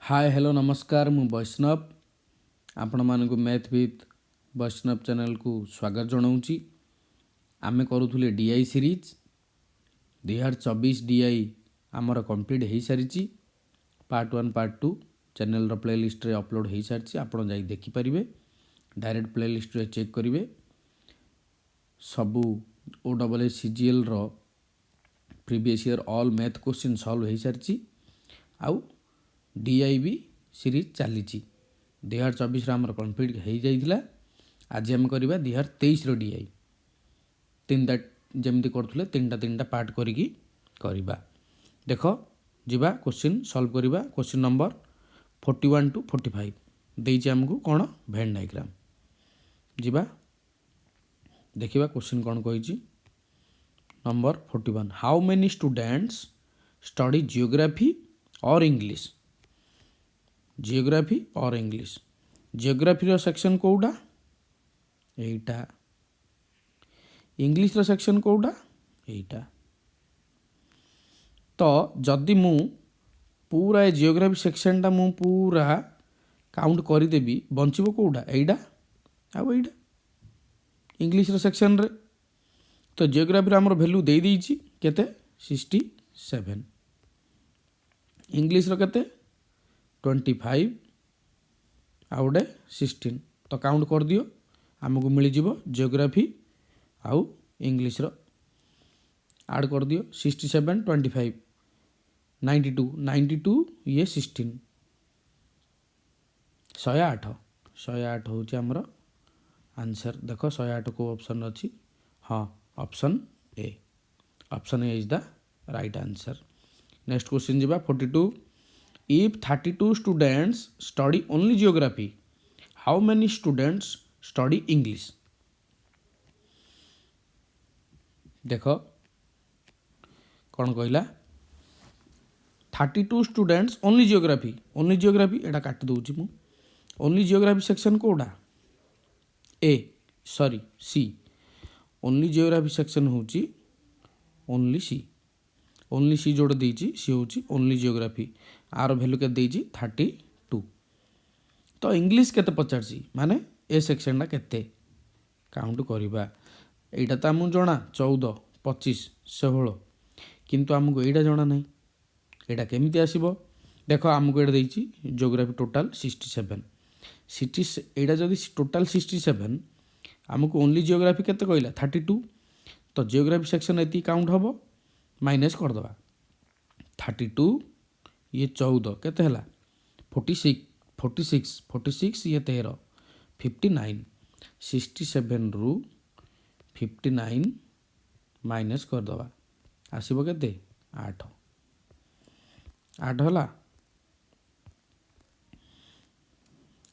Hi hello नमस्कार मु वैष्णव आपण मानक मैथ विथ वैष्णव चैनल को स्वागत जनाऊँगी। आमे करूथुले डीआई सीरीज 2024 डीआई आमर कंप्लीट हो सारी। पार्ट 1 पार्ट 2 चैनल रो प्लेलिस्ट रे अपलोड हो सारी। आपण जाई देखि परिबे, डायरेक्ट प्लेलिस्ट रे चेक करिवे। सबू OSSCGL रो previous year all math question solve हो सारी। आउ डीआई भी सीरीज चली 2024 आमर कंप्लीट हो जाइला। आज आम करवा 2023 डीआई तीनटा जमती करुले तीन टा पार्ट करिकी करवा। देख जीवा क्वेश्चन सॉल्व करवा। क्वेश्चन नंबर 41 to 45 देइछि हमको कौन वेन डायग्राम। जीवा देखिबा क्वेश्चन कौन कहिछि। Number 41 how many students study geography or English. Geography or English. Geography रो सेक्शन कोउडा एटा, इंग्लिश रो सेक्शन कोउडा एटा। तो जदि मु पूरा जियोग्राफी सेक्शन टा मु पूरा काउंट कर देबी बंचिबो कोउडा एइडा आ एइडा इंग्लिश रो सेक्शन रे। तो जियोग्राफी रो हमर वैल्यू दे देइछि केते 67, इंग्लिश रो केते 25 आउडे 16। तो काउंट कर दियो आमको मिल जिवो जियोग्राफी आउ इंग्लिश रो ऐड कर दियो 67 25 92 ये 16 108 होची हमर आंसर। देखो 108 को ऑप्शन अछि। हाँ option A is the right answer. Next question जिबा 42 If 32 students study only geography, how many students study English? देखो कौन कहला 32 students only geography एटा काट दउछि मु। ओनली जियोग्राफी सेक्शन कोडा सी। ओनली जियोग्राफी सेक्शन होची ओनली सी जोड़ देइछि सी होची ओनली जियोग्राफी। आर वैल्यू के देइछि 32। तो इंग्लिश केते पचारछि माने ए सेक्शन टा केते काउंट करिबा। एटा त हमु जणा 14 25 16 किंतु हमको एटा जणा नै। एटा केमिति आसीबो देखो हमको एटा देइछि जियोग्राफी टोटल 67 एटा जदि टोटल 67 हमको ओनली जियोग्राफी केते कहला 32। तो जियोग्राफी सेक्शन एति काउंट हबो माइनस कर दबा 32 ये 14 केते हला 46 ये 13 59 67 रु 59 माइनस कर दबा आसीबो केते 8 हला।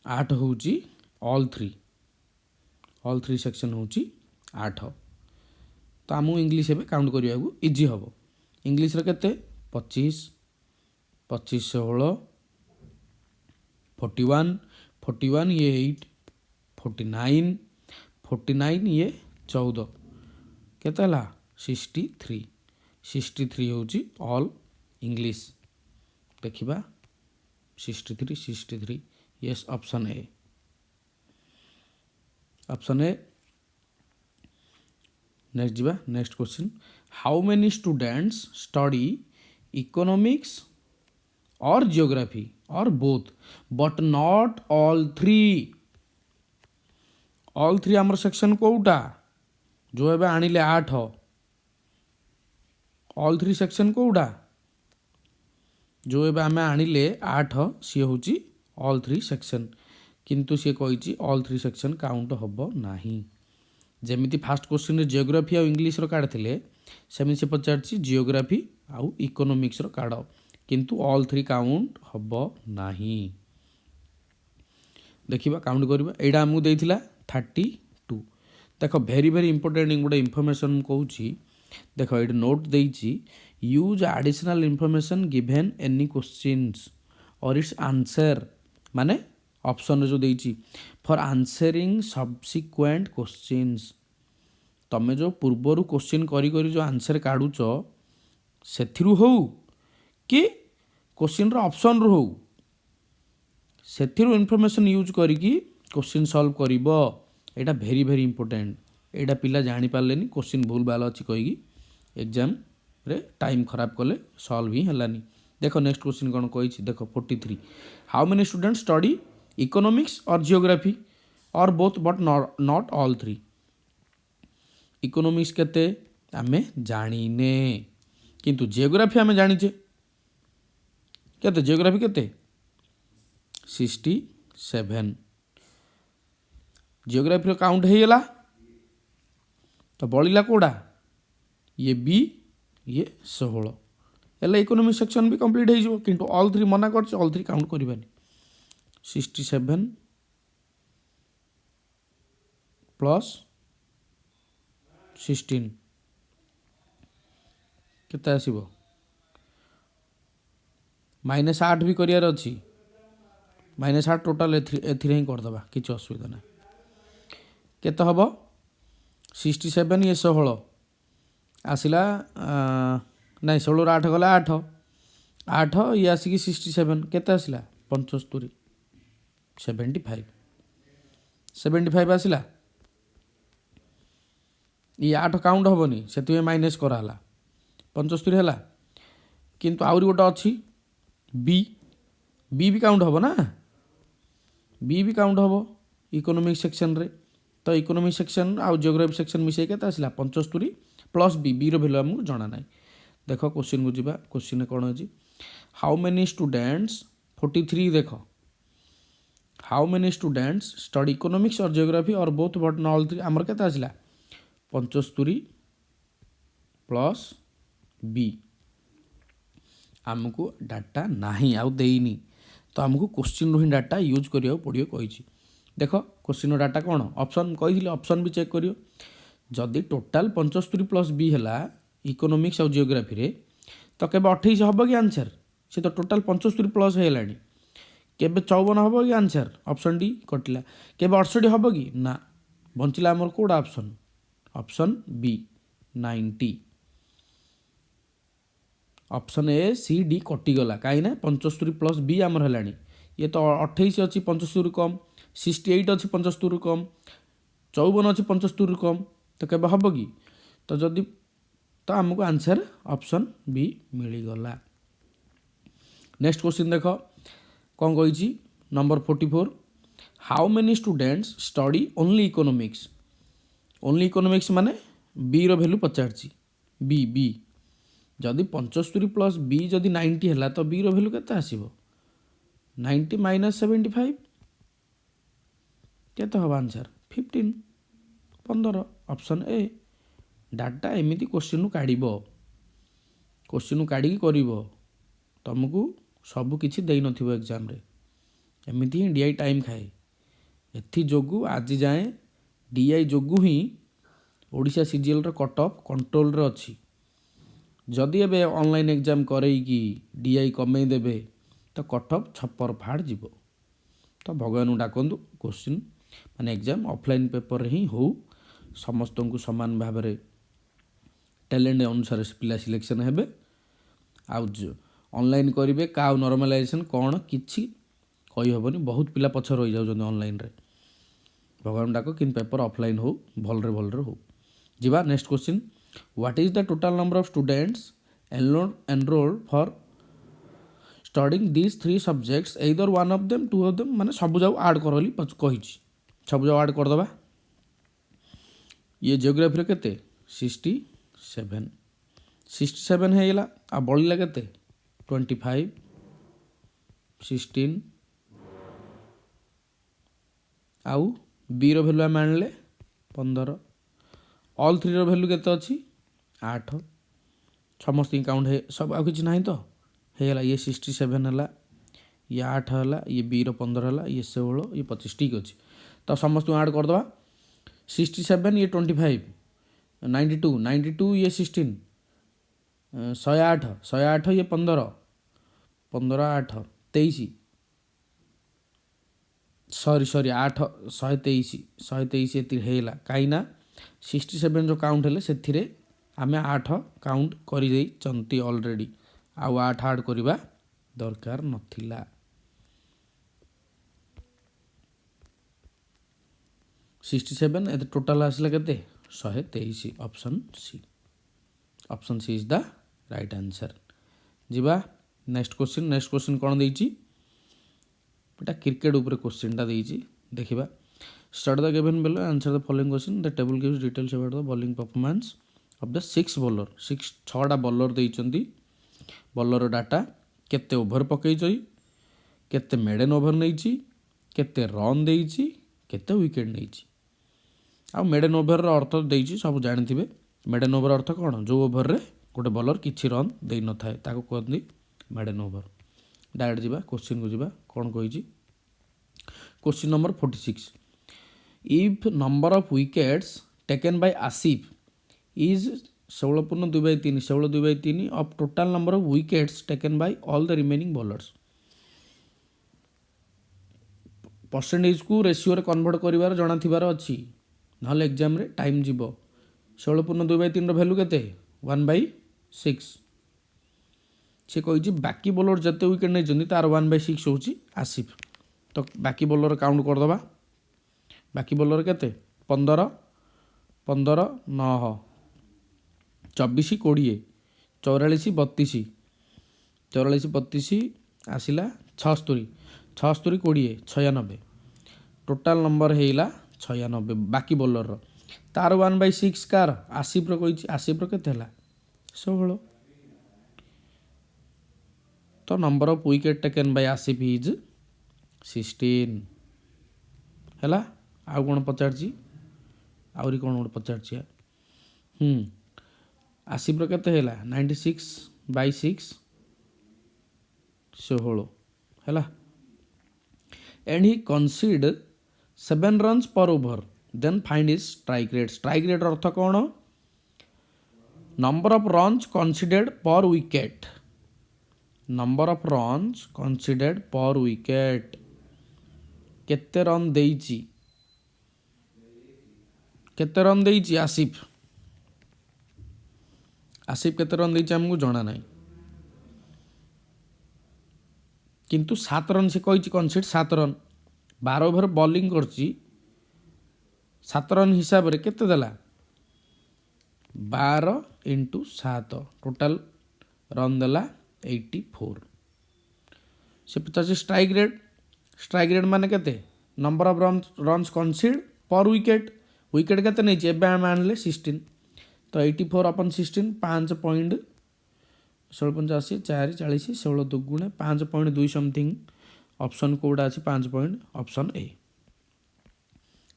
8 होची ऑल थ्री सेक्शन होची 8। तो आमु इंग्लिश एबे काउंट करिया को इजी हबो। इंग्लिश रे केते 25 16 41 ये 8 49 ये 14 केते हला 63 होची ऑल इंग्लिश। देखिबा 63 यस ऑप्शन ए नेक्स्ट जीवा। Next question how many students study economics और जियोग्राफी और both but not all three आमर सेक्शन कोउटा जो एबे आनिले 8 ऑल थ्री सेक्शन कोउटा जो एबे आमे आनिले 8 सी होची ऑल थ्री सेक्शन किंतु सी कहिची ऑल थ्री सेक्शन काउंट हबो नाही। जेमिति फास्ट क्वेश्चन रे जियोग्राफी और इंग्लिश रो काढ थिले सेमि से पचारछि जियोग्राफी आउ इकोनॉमिक्स रो काढ किंतु ऑल थ्री काउंट हबो नाही। देखिबा काउंट करबा एडा हमु देइथिला 32। देखो वेरी इंपोर्टेंट गोटे इनफॉरमेशन कहूची। देखो एड नोट देइछि use additional information given any questions or its answer माने ऑप्शन जो देइछि फॉर आंसरिंग सब्सिक्वेंट क्वेश्चंस। तमे जो पूर्वरु क्वेश्चन करी जो आंसर काढुच सेथिरु हो कि क्वेश्चन रो ऑप्शन रो हो ସେଥିରୁ ଇନଫର୍मेशन यूज କରିକି क्वेश्चन सॉल्व करिब एटा भेरी भेरी इंपोर्टेंट एटा पिला जानि पारलेनी क्वेश्चन भूल भाल अछि कहिकी एग्जाम रे टाइम खराब कले सॉल्व ही हलानी देखो नेक्स्ट क्वेश्चन कोन कहिछि देखो 43 how many student study economics और जियोग्राफी और both but not all three economics केते आमे जानिने किंतु जियोग्राफी आमे जानिचे केते जियोग्राफी केते 67 जियोग्राफी रो काउंट हे गेला तो बळिला कोडा ये बी ये 16 एला इकोनॉमिक सेक्शन भी कंप्लीट हो जो किंतु ऑल थ्री मना कर ऑल थ्री काउंट करिबानी 67 प्लस 16 केते आसीबो -8 भी करियार अछि -8 टोटल एथिरे ही कर दबा किछ असुविधा ना केते हबो 67 ये 16 आसिला नहीं 16 8 गला 8 8 ये आसिकी 67 केते आसिला 75 75 आसिला ये 8 काउंट हबनी सेति माइनस कराला 75 हैला किंतु आउरी गोटा अछि बी बी भी काउंट हबो ना बी भी काउंट हबो इकोनॉमिक सेक्शन रे तो इकोनॉमिक सेक्शन आउ जियोग्राफी सेक्शन मिसे केते आसिला 75 प्लस बी बी रो वैल्यू हमकु जाना नाही देखो क्वेश्चन को जिबा क्वेश्चन कोन अछि हाउ मेनी स्टूडेंट्स 43 देखो how many students study economics और जियोग्राफी और both but not all three हमर केते आसिला 75 प्लस बी आमको डाटा नाही आउ देइनी तो आमको क्वेश्चन रो ही डाटा यूज करियो पड़ियो कहिछि देखो क्वेश्चन डाटा कौन ऑप्शन कही ऑप्शन भी चेक करियो जदि टोटाल 75 प्लस बी है इकोनॉमिक्स और जियोग्राफी रे तो केबे 28 हम कि आंसर से तो टोटाल 75 प्लस है केबे 54 हम कि आंसर ऑप्शन डी कटिला केबे 68 हम कि ना बंचिला हमर कोडा option B 90 option A C D कटिगला कहीं ना 75 प्लस बी आमर है ये तो 28 अच्छी 75 कम 68 अच्छी 75 कम 54 अच्छी 75 कम तो केबे हम कि तो जदि तो आमको आंसर ऑप्शन बी मिलगला नेक्स्ट क्वेश्चन देख कौन कही number 44 how many students study only economics माने बी रो वैल्यू पचारछि बी बी जदि 75 प्लस बी जदि 90 है तो बी रो वैल्यू केते आसीबो 90 माइनस 75 केते हो आंसर 15 ऑप्शन ए डाटा एमिति क्वेश्चन काढ़ी करिवो तुमको सब किछि देई नथिबो एग्जाम रे एमिति ही डीआई टाइम खाए एथि जोगु आज जाए डीआई जोगु ही ओडिशा सीजीएल रो कट ऑफ कंट्रोल रे अछि जदि एबे ऑनलाइन एग्जाम करई कि डीआई कमेई देबे तो कट ऑफ छप्पर फाड़ जीवो तो भगवान डाकंदु क्वेश्चन माने एग्जाम ऑफलाइन पेपर ही हो समस्त को समान भाव में टैलेंट अनुसार पिला सिलेक्शन हेबे आउ ऑनलाइन करेंगे का नॉर्मलाइजेशन कौन किसी कही हेनी बहुत पिला पछ रही जाऊँ ऑनलाइन रे भगवान डाक कि पेपर ऑफलाइन हो भलरे हो जीवा next question what is the total number of students enrolled for studying these 3 subjects either one of them two of them माने सब जाऊ ऐड करली कही सब जाऊ ऐड करदबा ये जियोग्राफी रे केते 67 है गेला आ बळिला केते 25 16 आउ बी रो वैल्यू मानले 15 ऑल थ्री रो वैल्यू केते अछि 8 समस्त काउंट है सब आ किछ नाही तो है गेला ये 67 हला ये 8 हला ये बी रो 15 हला ये 16 ये 25 ठीक अछि तो समस्त ऐड कर दबा 67 ये 25 92 ये 16 108 ये 15 8 23 सॉरी 8 123 ये हेला कहीं ना 67 जो काउंट है से आम 8 काउंट कर ऑलरेडी आउ 8 ऐड करवा दरकार नथिला 67 एत टोटाल आसला केते 123 option C is the right answer. जीवा नेक्स्ट क्वेश्चन कौन देइछि एटा क्रिकेट ऊपर क्वेश्चनटा देइछि देखिबा। Start the given below answer the following question the table gives details about the bowling performance of the 6 bowler 6टा बॉलर देइछंती बॉलर डाटा केते ओवर पकईछि केते मेडन ओवर नैछि केते रन देइछि केते विकेट नैछि। आ मेडन ओवर अर्थ देइछि सब जानिथिबे मेडन ओवर अर्थ कौन जो ओवर रे गोटे बॉलर किछि रन देइ न थाए ताको कहंती मेडन ओवर। डायरेक्ट जीवा क्वेश्चन को जीवा कौन कहिछि question number 46 if number of wickets taken by Asif is 16.2/3 16/2/3 of total number of wickets taken by all the remaining bowlers. Percentage को रेशियो रे कन्वर्ट करिवार जणा थिबार अछि नहले एग्जाम रे टाइम जीवो। 16.2/3 रो वैल्यू केते 1/6 से कही बाकी बॉलर जिते विकेट नहीं तार 1/6 हूँ आसिफ तो बाकी बॉलर काउंट करदे बाकी बॉलर केते 15 15 9 24 20 44 32 44 32 आसला 76 76 20 96 टोटाल नंबर है 96 बाकी बॉलर तार 1/6 कार आसिफ कही आसिफ केते 16 तो number of wicket taken by Asif is 16 हैला। आउ कौन पचारची आउरी कौन गोटे पचारची आसिफ केते हैला 96/6 16 हैला and he concede 7 runs per over then find his strike rate अर्थ कौन number of runs considered per wicket number of runs considered per wicket केते रन देइछि आसिफ केते रन देइछि हमको जाना नहीं किंतु 7 रन से कही कंसीड 7 रन 12 ओवर बॉलिंग करछि 7 रन हिसाब रे केते देला 12 × 7 टोटल रन देला 84 से पचास स्ट्राइक रेट माने केते नंबर ऑफ रन्स कंसीड पर विकेट केते नहीं एबे हम आनले 16 तो 84/16 5.85 4 40 16 दुगुणे 5.2 समथिंग ऑप्शन कोडा अछि 5 point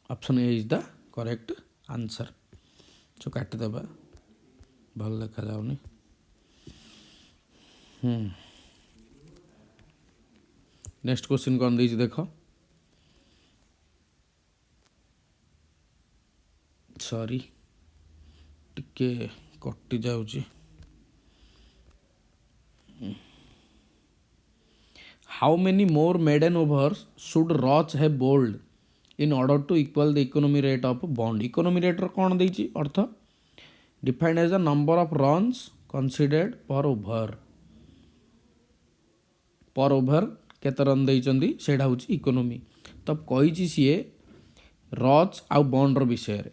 option A is the correct answer. जो काटि देबा भल देखा जाउनी नेक्स्ट क्वेश्चन कौन देइछि देखो सॉरी टिके कटि जाउछि how many more maiden overs should Roach have bowled in order to equal the economy rate of Bond economy rate कौन देइछि अर्थ defined as the number of runs considered per over केते run देइचंदी सेटा होची इकोनॉमी तब कहिछि CA रच आउ बॉन्ड रो विषय रे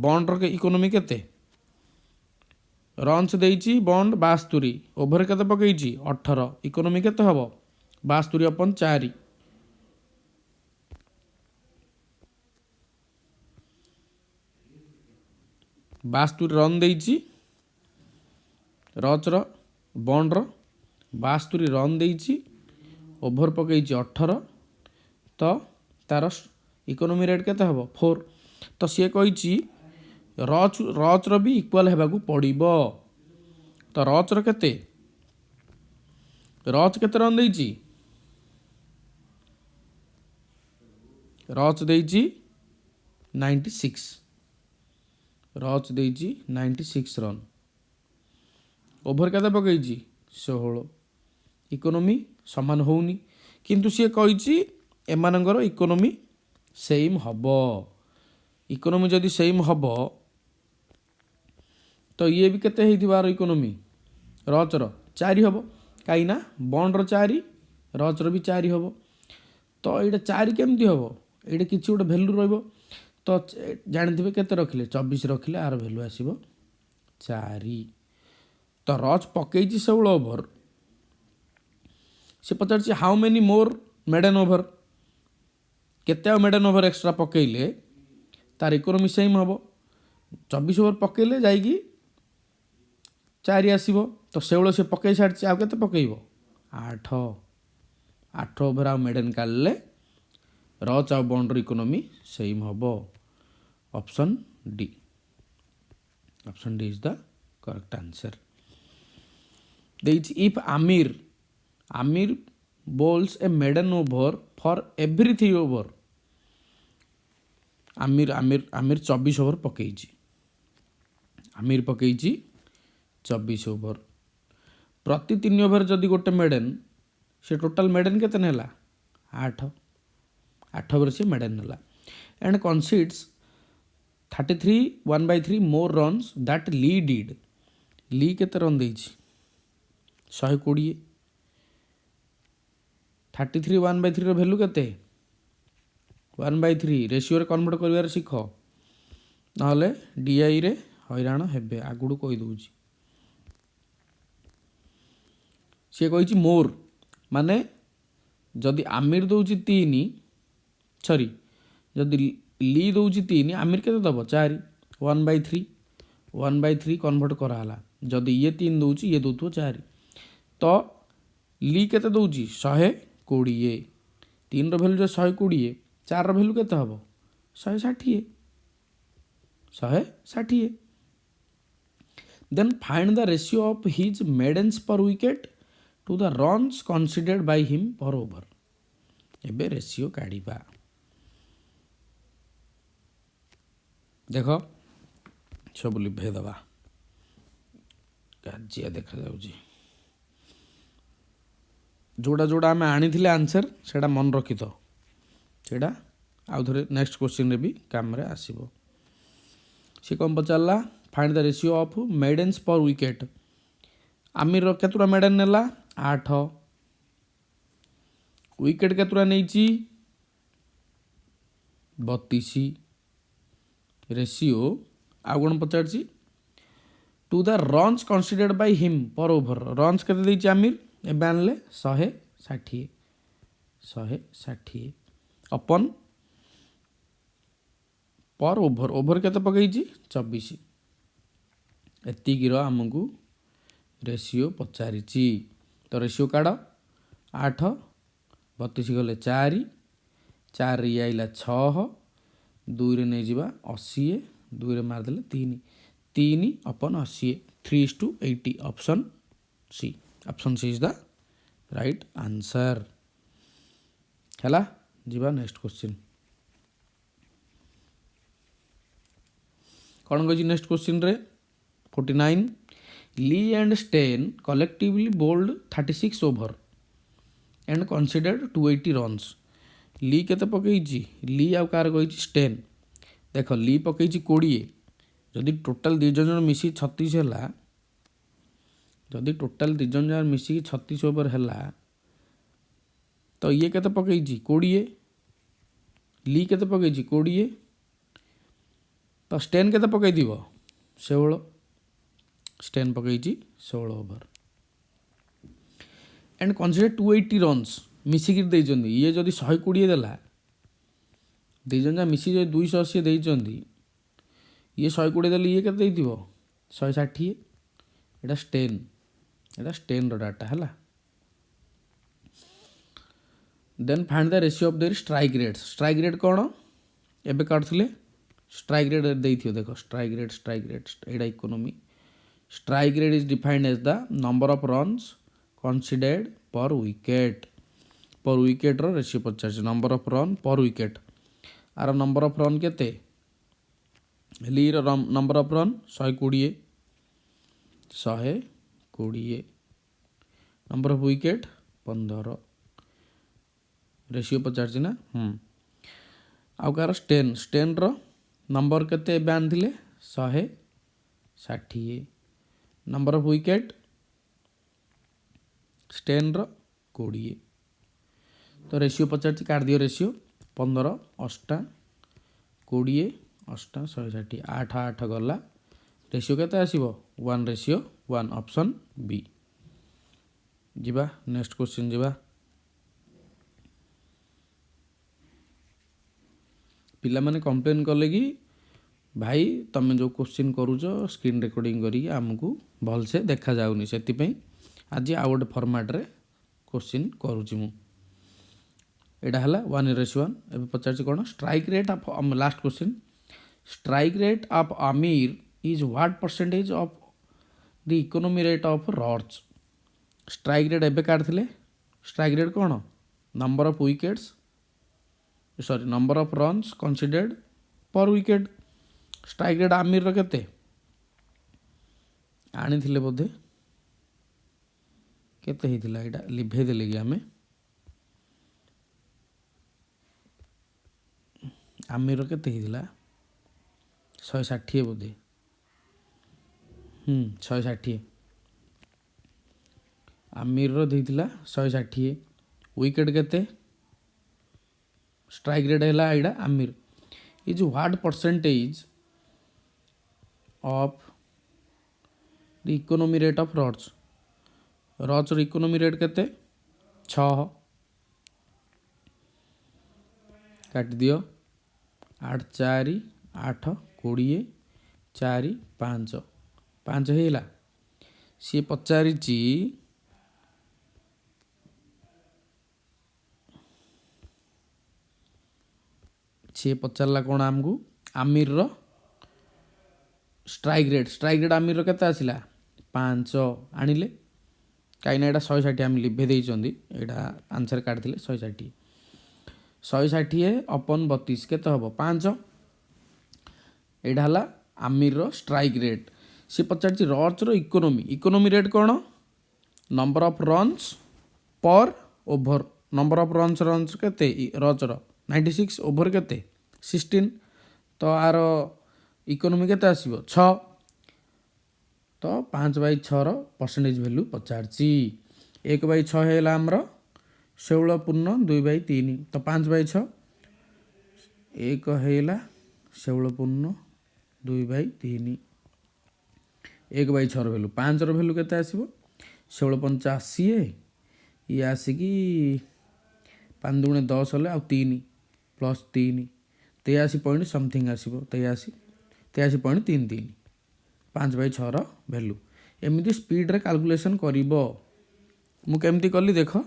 बॉन्ड रो के इकोनॉमी केते रन्स देइछि बॉन्ड 72 ओवर केते पकईछि 18 इकोनॉमी केते हबो 72/4 72 रन देइछि रच रो बॉन्ड रो 72 रन देइछि ओवर पकईछि 18 तो तार इकोनॉमी रेट केते हबो 4 तो सी कहिछि रच रो भी इक्वल हेबाकू पड़िबो तो रच रो केते रन देइछि रच देइछि 96 रच देइछि 96 रन ओवर केते पकईछि 16 इकोनॉमी समान होउनी किंतु सी कहिछि एमानंगर इकोनॉमी सेम हबो इकोनॉमी जदि सेम हबो तो ये भी केते हेतिबार इकोनॉमी रच रो 4 हबो काई ना बॉन्ड रो 4 रच रो भी 4 हबो तो एटा 4 केमती हबो एटा किछि गोटे वैल्यू रहबो तो ଜାଣିଥିବେ କେତେ ରଖିଲେ 24 ରଖିଲେ ଆର ଭ୍ୟାଲୁ ଆସିବ 4। ତ ରଜ ପକେଇଛି 16 ଓଭର, ସେ ପଚାରୁଛି how many more maiden over, କେତେ ଆଉ ମେଡେନ୍ ଓଭର ଏକ୍ସଟ୍ରା ପକେଇଲେ ତାର ଇକୋନୋମି ସେମ୍ ହେବ। 24 ଓଭର ପକେଇଲେ ଯାଇକି 4 ଆସିବ। ତ 16 ସେ ପକେଇ ସାରିଛି, ଆଉ କେତେ ପକେଇବ 8। 8 ଓଭର ଆଉ ମେଡେନ୍ କାଢ଼ିଲେ ରଚ୍ ଆଉ ବଣ୍ଡର ଇକୋନୋମି ସେମ୍ ହେବ। Option D. Option D is the correct answer. ଦେଇଛି if Aamir bowls a maiden over for every 3 over. Aamir 24 over ପକେଇଛି। ଆମିର ପକେଇଛି 24 ଓଭର। ପ୍ରତି 3 ଓଭର ଯଦି ଗୋଟେ ମେଡେନ୍, ସେ ଟୋଟାଲ ମେଡେନ୍ କେତେ ନେଲା 8। 8 ଓଭର ସେ ମେଡେନ୍ ନେଲା। And concedes 33 1/3 more runs that Lee did. Lee କେତେ ରନ୍ ଦେଇଛି 120। 33 1/3 ଭ୍ୟାଲୁ କେତେ 1/3। ରେସିଓରେ କନଭର୍ଟ କରିବାରେ ଶିଖ, ନହେଲେ ଡିଆଇରେ ହଇରାଣ ହେବେ, ଆଗରୁ କହିଦେଉଛି। ସିଏ କହିଛି ମୋର୍ ମାନେ ଯଦି ଆମିର ଦେଉଛି 3, ସରି ଯଦି ଲି ଦେଉଛି 3, ଆମିର କେତେ ଦେବ 4। 1/3 1/3 କନଭର୍ଟ କରାହେଲା। ଯଦି ଇଏ 3 ଦେଉଛି, ଇଏ ଦେଉଥିବ 4। ତ ଲି କେତେ ଦେଉଛି 120। 3ର ଭ୍ୟାଲୁ ଯଦି 120, 4ର ଭ୍ୟାଲୁ କେତେ ହେବ 160। 160। Then find the ratio of his maidens per wicket to the runs considered by him per over. ଏବେ ରେସିଓ କାଢ଼ିବା। ଦେଖ ସବୁ ଲିଭେଇ ଦେବା, କାଜିଆ ଦେଖାଯାଉଛି। ଯୋଉଟା ଆମେ ଆଣିଥିଲେ ଆନ୍ସର ସେଇଟା ମନେ ରଖିଥାଅ, ସେଇଟା ଆଉ ଥରେ ନେକ୍ସଟ କ୍ୱେଶ୍ଚିନ୍ରେ ବି କାମରେ ଆସିବ। ସେ କ'ଣ ପଚାରିଲା, find the ratio of maidens per wicket. ଆମିରର କେତେଟା ମେଡେନ୍ ନେଲା 8। ୱିକେଟ୍ କେତେଟା ନେଇଛି 32। ରେସିଓ ଆଉ କ'ଣ ପଚାରିଛି, to the runs considered by him per over. Runs କେତେ ଦେଇଛି ଆମିର, ଏବେ ଆଣିଲେ 160। 160 ଅପନ୍ ପର୍ ଓଭର। ଓଭର କେତେ ପକେଇଛି 24। ଏତିକିର ଆମକୁ ରେସିଓ ପଚାରିଛି। ତ ରେସିଓ କାଢ଼, 8 32 ଗଲେ 4, 4ରେ ଇଏ ଆଇଲା 6, 2ରେ ନେଇଯିବା 80, 2ରେ ମାରିଦେଲେ 3। 3 upon 80, 3:80। Option C. Option C is the right answer. ହେଲା, ଯିବା ନେକ୍ସଟ କ୍ୱେଶ୍ଚିନ୍। କ'ଣ କହିଛି ନେକ୍ସଟ କ୍ୱେଶ୍ଚିନ୍ରେ 49 Lee and Steyn collectively bowled 36 over and considered 280 runs. Lee କେତେ ପକେଇଛି, ଲି ଆଉ କାହାର କହିଛି ଷ୍ଟେନ୍। ଦେଖ ଲି ପକେଇଛି 20। ଯଦି ଟୋଟାଲ 2 ଜଣ ମିଶିକି 36 ହେଲା, ଯଦି ଟୋଟାଲ 2 ଜଣ ମିଶିକି 36 ଓଭର ହେଲା, ତ ଇଏ କେତେ ପକେଇଛି 20। ଲି କେତେ ପକେଇଛି 20। ତ ଷ୍ଟେନ୍ କେତେ ପକେଇଥିବ 16। ଷ୍ଟେନ୍ ପକେଇଛି 16 ଓଭର। ଆଣ୍ଡ କନସିଡର 280 ରନ୍ସ ମିଶିକି ଦେଇଛନ୍ତି। ଇଏ ଯଦି 120 ଦେଲା, 2 ଜଣ ମିଶିକି ଯଦି 280 ଦେଇଛନ୍ତି, ଇଏ 120 ଦେଲେ ଇଏ କେତେ ଦେଇଥିବ 160। ଏଇଟା ଷ୍ଟେନ୍ର ଡାଟା ହେଲା। Then find the ratio of their strike rates. Strike rate କ'ଣ ଏବେ କାଟୁଥିଲେ, ଷ୍ଟ୍ରାଇକ୍ ରେଟ୍ ଦେଇଥିବ। ଦେଖ ଷ୍ଟ୍ରାଇକ୍ ରେଟ୍ ଏଇଟା economy. Strike rate is defined as the number of runs considered per wicket. Per ୱିକେଟ୍ର ରେସିଓ ପଚାରିଛି, number of run per wicket. ଆର number of run କେତେ, ଲିର number of run 120। Number of wicket 15। Ratio ପଚାରିଛି ନା। ଆଉ କାହାର ଷ୍ଟେନ୍ର ନମ୍ବର କେତେ ଏବେ ଆଣିଥିଲେ 160। ନମ୍ବର ଅଫ୍ ୱିକେଟ୍ ଷ୍ଟେନ୍ର 20। ତ ରେସିଓ ପଚାରିଛି, କାଢ଼ିଦିଅ ରେସିଓ 15 8 20 अष्टा 160 8 8 गला रेशियो केते आसीबो 1:1 ऑप्शन बी। जिबा नेक्स्ट क्वेश्चन जिबा। पिला माने कंप्लेन कले कि भाई तमे जो क्वेश्चन करूछ स्क्रीन रिकॉर्डिंग करी आमको भल से देखा जाउनी सेति पई आज आ गोटे फॉर्मेट रे क्वेश्चन करूची मु। एटा हला 1:1। एबे पचारची कोन strike rate of last question strike rate of Aamir is what percentage of the economy rate of Rhodes. Strike rate एबे काढथिले स्ट्राइक रेट कोन number of wickets sorry number of runs considered per wicket. Strike rate Aamir रो केते आनी थिले बोधे केते हिथिला एटा live देले कि हमें आमिर रो केते हिथिला 160 बोधे 160 आमिर रो देथिला 160 विकेट केते स्ट्राइक रेट है एटा Aamir is what percentage of the economy rate of Rhodes. Rhodes रो इकोनॉमी रेट केते 6 काट दियो 8 4 8 20 4 5 5 हेला सी पचारिची सी पचारला कौन आमको आमिर रो स्ट्राइक रेट आमिर रो केते आसिला 5 आनिले कहीं ना 160 आम लिभे देइचंदी एटा आंसर काढथिले 160 160 अपन 32 केते हबो 5 एटा हला आमिर रो स्ट्राइक रेट। से पचारची रॉड्स रो इकोनॉमी रेट कौन number of runs per over number of runs केते रॉड्स रो 96 ओवर केते 16 तो आर इकोनॉमी केते आसीबो 6 तो 5/6 रो परसेंटेज वैल्यू पचारची 1/6 हेला हमरो 16 2/3 तो 5/6 1 हेला 16 2/3 1/6 रो वैल्यू 5 रो वैल्यू केते आसीबो 16 ये आसिकी 5 दूने 10 हले आ 3 प्लस 3 83 पॉइंट समथिंग आसीबो 83.33 5/6 रो वैल्यू एमती स्पीड रे कैलकुलेशन करिवो मु केमती कली देख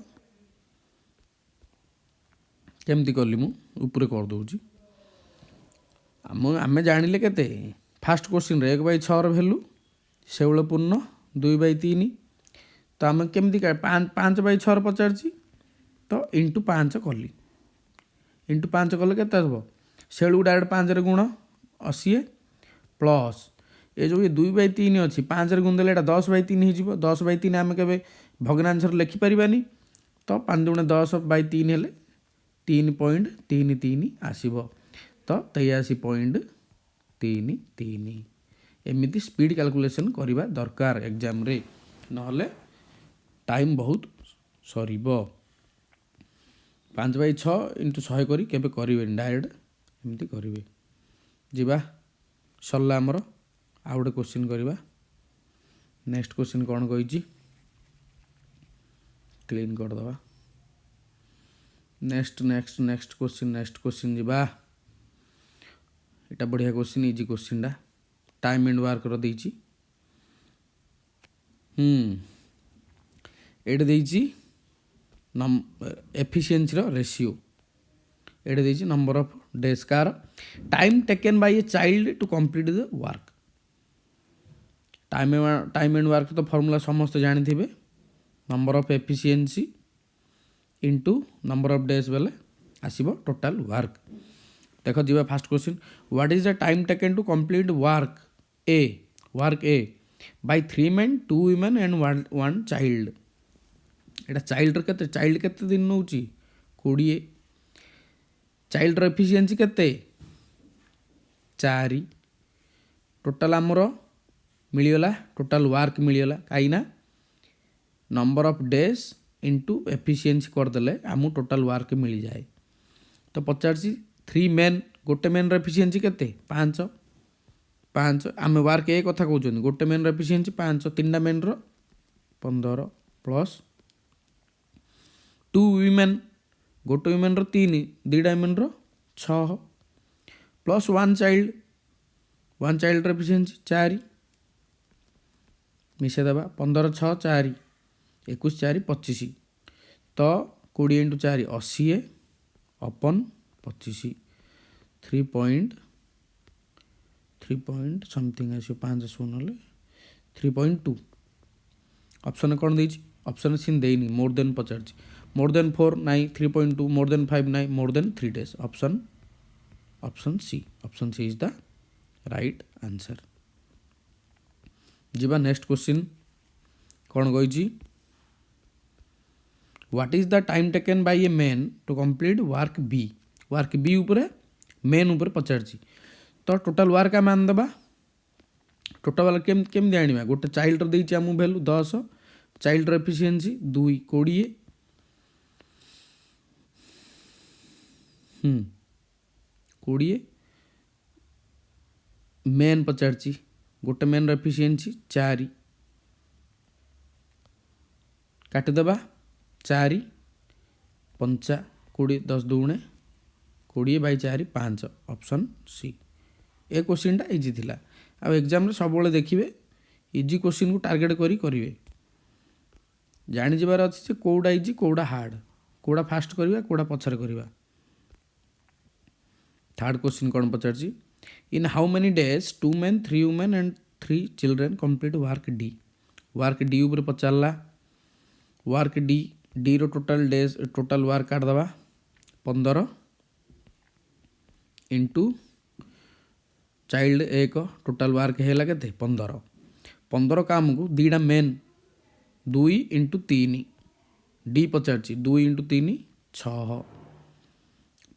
केमती कली मु ऊपर कर दउची आमे जानिले केते फास्ट क्वेश्चन रे 1/6 रो वैल्यू 16 2/3 तो आम केमती 5/6 रो पचारची तो इंटू 5 कली इंटू 5 कले केते आसबो 16 डायरेक्ट 5 रे गुण 80 प्लस ये जो ये 2/3 अच्छी 5 रे गुण देले एटा 10/3 हो जिवो 10/3 आम के भग्नांश लिखि परिबानी तो 5 दूने 10/3 हेले 3.33 आसीबो तो 83.33 एमिति स्पीड कैलकुलेशन करिबा दरकार एग्जाम रे नहले टाइम बहुत सरीबो 5/6 इंटू 100 करी केबे करिवे डायरेक्ट एमती करिवे जिबा सरला हमर आ गोटे क्वेश्चन करिबा। नेक्स्ट क्वेश्चन कौन कही क्लीन कर दवा नेक्स्ट क्वेश्चन जिबा एटा बढ़िया क्वेश्चन इजी क्वेश्चन डा टाइम एंड वर्क रो देइची एटा देइची एफिशिएंसी रो रेशियो एटा देइची नंबर ऑफ डेज कार time taken by a child to complete the work time and work तो फॉर्मूला समस्त जानी थिबे number of efficiency into number of days बेले आसीबो टोटल वर्क। देखो जीवा first question what is the time taken to complete work A by 3 men 2 women and 1 child. Etah child केते दिन नउची 20 चाइल्ड रो एफिशिएंसी केते 4 टोटल हमरो मिलियला टोटल वर्क मिलियला काईना number of days into efficiency कर देले आमु टोटल वर्क मिल जाए तो 50 3 men गोटे मेन एफिशिएंसी केते 5 5 आम वर्क ए कथा कहते गोटे मेन एफिशिएंसी 5 तीन मेन 15 प्लस 2 वीमेन गोटे वीमेन 3 दुईटा वीमेन 6 प्लस 1 चाइल्ड एफिशिएंसी 4 मिसेदेवा 15 6 4 21 4 25 तो 20 इंटू 4 80 अपन 25 3 समथिंग आस 5 शून्य 3.2 ऑप्शन कौन दे ऑप्शन सीन देनी मोर देन पचार मोर देन 4 नाई 3.2 मोर देन 5 नाई more than 3 days option C is the right answer. जीवा नेक्स्ट क्वेश्चन कौन कही what is the time taken by a man to complete work B उपरे मेन उपरे पचार तो टोटाल वर्क आम आनदेबा टोटाल वर्क केमती आनिबा गोटे चाइल्ड देइछि आमु वैल्यू 10 चाइल्ड एफिशिएंसी 2 20 20 मेन पचार गोटे मेन एफिशिएंसी 4 काटिदेबा 4 5 20 10 2 20 बाई 4 5 ऑप्शन सी ए क्वेश्चनटा इजी थिला आ एग्जाम सब देखिए इजी क्वेश्चन को टार्गेट करेंगे जानी जबार अच्छे से कौटा इजी कौटा हार्ड कौटा फास्ट करवा कौटा पछार करवा। थर्ड क्वेश्चन कौन पचार in how many days 2 men 3 women and 3 children complete work D ऊपर पचारा वर्क डी रो टोटाल वर्क काटदबा 15 इंटू चाइल्ड एक टोटाल वर्क है के 15 काम को दीटा मेन 2 इंटू 3 डी पचार 2 into 3 6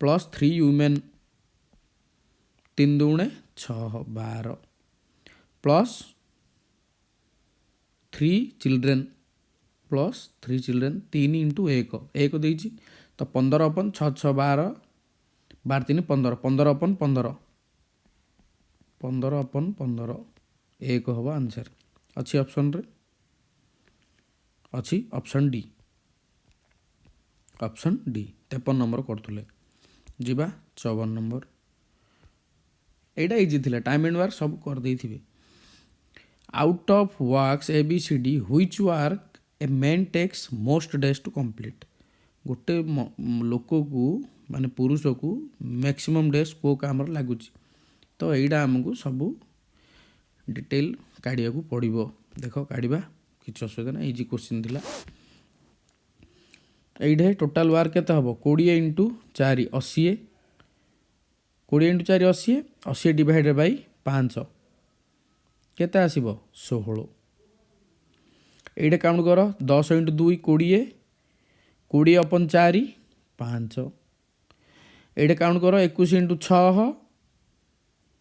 plus 3 women 3 2 6 12 plus 3 children 3 into एक देती तो 15 अपन 6 6 12 12 3 15 15 अपन 15 अपन 15 एक हम आंसर अच्छी ऑप्शन रे अच्छी ऑप्शन डी 53 नंबर करथुले जीवा 54 नंबर एटा इजी थिला टाइम एंड वर्क सब कर देई थिबे out of works A B C D which work a man takes most days to complete गोटे लोक को माने पुरुष को मैक्सिमम डेज को काम लगुच तो यहीटा आमको सब डिटेल काढ़िया को पड़ो देख काढ़ा किसी असुविधा ना इजी क्वेश्चन थिला ये टोटाल वर्क केते हम 20 इंटू 4 80 20 इंटू 4 80 80 डिवाइडेड बाई 5 केते आसीबो 16 ये काउंट कर 10 इंटू 2 20 20 अपन 4 5 ये काउंट कर 21 into 6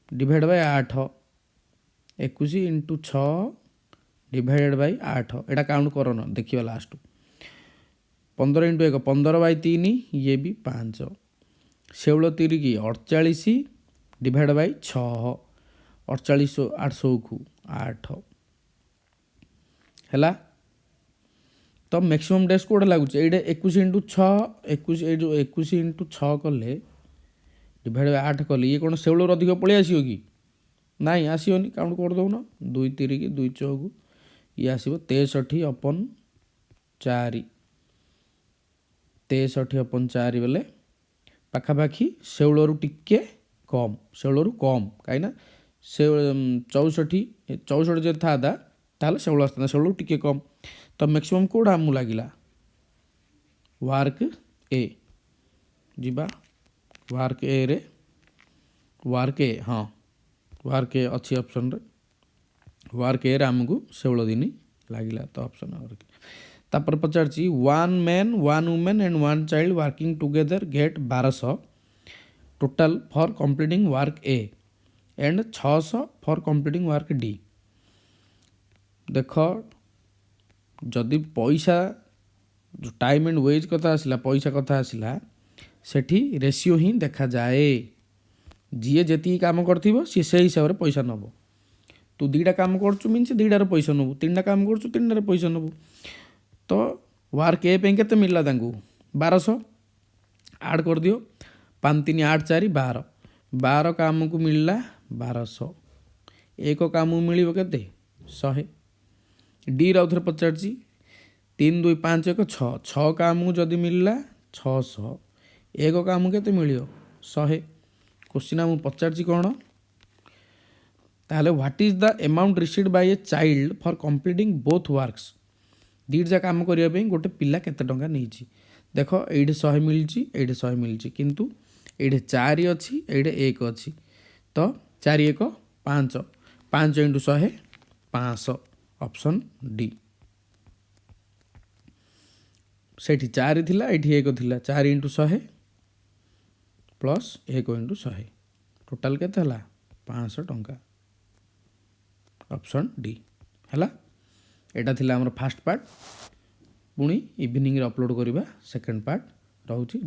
divide by 8 21 into 6 divided by 8 Etah count कर न देखिए लास्ट 15 इंटू 1 15 बाई 3 ये भी 5 16 3 की 48 डिवाइड बाई 6 48 800 को 8 है तो मैक्सिमम डेज कोड़ा लगुच ये 21 इंटू 6 21 इंटू 6 कले डिवाइड बाय 8 कले ये कौन 16 अधिक पलि आसो कि नाई आसोनी काउंट कर दौन 2 3 की 2 6 को ये आसो 63 अपन 4 63 अपन 4 बेले पाखापाखि 16 रु टिके कम 16 रु कम कहीं 64 जो था ताल 16 आसता 16 रु टिके कम तो मैक्सिमम कोड़ा आमु लगिला वर्क ए जीवा वर्क ए रे वर्क ए हाँ वर्क ए अच्छी ऑप्शन रे वर्क ए रे आमको 16 दिन लगिला तो ऑप्शन तापर पचार 1 man 1 woman and 1 child working together get 1200 total for completing work A and 600 for completing work D देख जदि पैसा जो टाइम एंड वेज कथा आसला पैसा कथा आसला सेठी रेशियो ही देखा जाए ଯିଏ ଯେତିକି କାମ କରିଥିବ ସିଏ ସେଇ ହିସାବରେ ପଇସା ନେବ। ତୁ 2ଟା କାମ କରୁଛୁ ମିନ୍ସ 2ଟାର ପଇସା ନେବୁ, 3ଟା କାମ କରୁଛୁ 3ଟାର ପଇସା ନେବୁ। ତ ୱାର୍କ ଏ ପାଇଁ କେତେ ମିଳିଲା ତାଙ୍କୁ 1200 ଆଡ଼୍ କରିଦିଅ। 5 3 8 4 12, 12 କାମକୁ ମିଳିଲା 1200। ଏକ କାମକୁ ମିଳିବ କେତେ 100। ଡିର ଆଉ ଥରେ ପଚାରୁଛି 3 2 5 1 6, 6 କାମକୁ ଯଦି ମିଳିଲା 600, ଏକ କାମକୁ କେତେ ମିଳିବ 100। କୋଶ୍ଚିନ୍ ଆମକୁ ପଚାରୁଛି କ'ଣ, ତାହେଲେ what is the amount received by a child for completing both works. ଦୁଇଟା କାମ କରିବା ପାଇଁ ଗୋଟେ ପିଲା କେତେ ଟଙ୍କା ନେଇଛି। ଦେଖ ଏଇଠି 100 ମିଳିଛି, ଏଇଠି 100 ମିଳିଛି, କିନ୍ତୁ ଏଇଠି 4 ଅଛି, ଏଇଠି 1 ଅଛି। ତ 4 1 5, 5 × 100 500, ଅପସନ୍ ଡି। ସେଇଠି 4 ଥିଲା, ଏଇଠି 1 ଥିଲା, 4 × 100 ପ୍ଲସ୍ 1 × 100, ଟୋଟାଲ୍ କେତେ ହେଲା 500 ଟଙ୍କା, ଅପସନ୍ ଡି ହେଲା। ଏଇଟା ଥିଲା ଆମର ଫାର୍ଷ୍ଟ ପାର୍ଟ। ପୁଣି ଇଭିନିଂରେ ଅପଲୋଡ଼ କରିବା ସେକେଣ୍ଡ ପାର୍ଟ। ରହୁଛି।